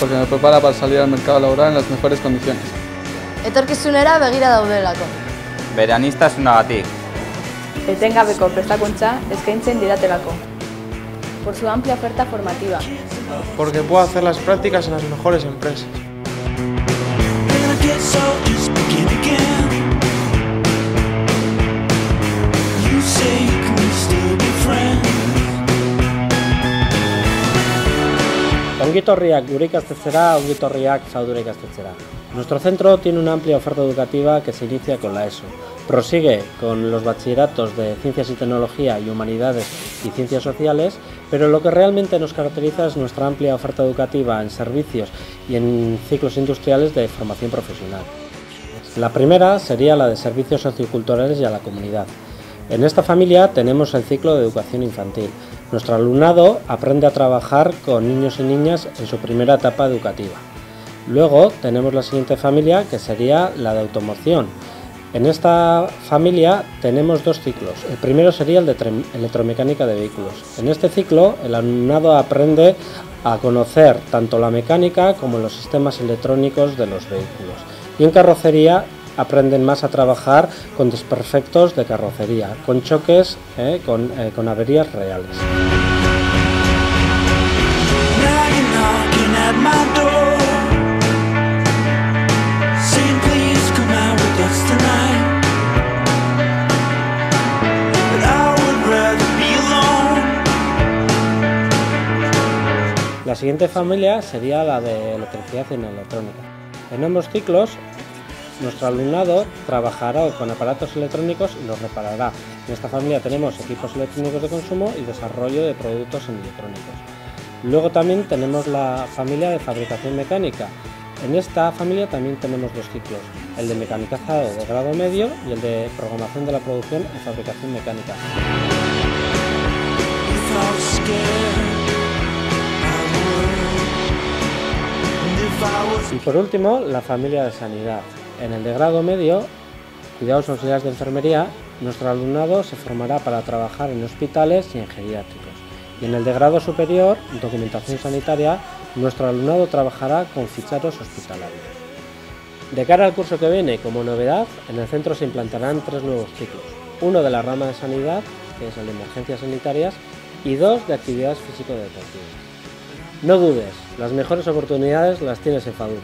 porque me prepara para salir al mercado laboral en las mejores condiciones. Etorkizunera begira daudelako. Bereaniztasunagatik. Etengabeko prestakuntza eskaintzen didatelako. Por su amplia oferta formativa. Porque puedo hacer las prácticas en las mejores empresas. Ongitorriak gure ikastetxera, ongitorriak zaudure ikastetxera. Nuestro centro tiene una amplia oferta educativa que se inicia con la ESO. Prosigue con los bachilleratos de Ciencias y Tecnología y Humanidades y Ciencias Sociales, pero lo que realmente nos caracteriza es nuestra amplia oferta educativa en servicios y en ciclos industriales de formación profesional. La primera sería la de servicios socioculturales y a la comunidad. En esta familia tenemos el ciclo de educación infantil. Nuestro alumnado aprende a trabajar con niños y niñas en su primera etapa educativa. Luego tenemos la siguiente familia, que sería la de automoción. En esta familia tenemos dos ciclos. El primero sería el de electromecánica de vehículos. En este ciclo el alumnado aprende a conocer tanto la mecánica como los sistemas electrónicos de los vehículos. Y en carrocería aprenden más a trabajar con desperfectos de carrocería, con choques, con averías reales. La siguiente familia sería la de electricidad y electrónica. En ambos ciclos nuestro alumnado trabajará con aparatos electrónicos y los reparará. En esta familia tenemos equipos electrónicos de consumo y desarrollo de productos electrónicos. Luego también tenemos la familia de fabricación mecánica. En esta familia también tenemos dos ciclos, el de mecanizado de grado medio y el de programación de la producción y fabricación mecánica. Y por último, la familia de sanidad. En el de grado medio, cuidados auxiliares de enfermería, nuestro alumnado se formará para trabajar en hospitales y en geriátricos. Y en el de grado superior, documentación sanitaria, nuestro alumnado trabajará con ficheros hospitalarios. De cara al curso que viene, como novedad, en el centro se implantarán 3 nuevos ciclos. Uno de la rama de sanidad, que es el de emergencias sanitarias, y 2 de actividades físico-deportivas. No dudes, las mejores oportunidades las tienes en Fadura.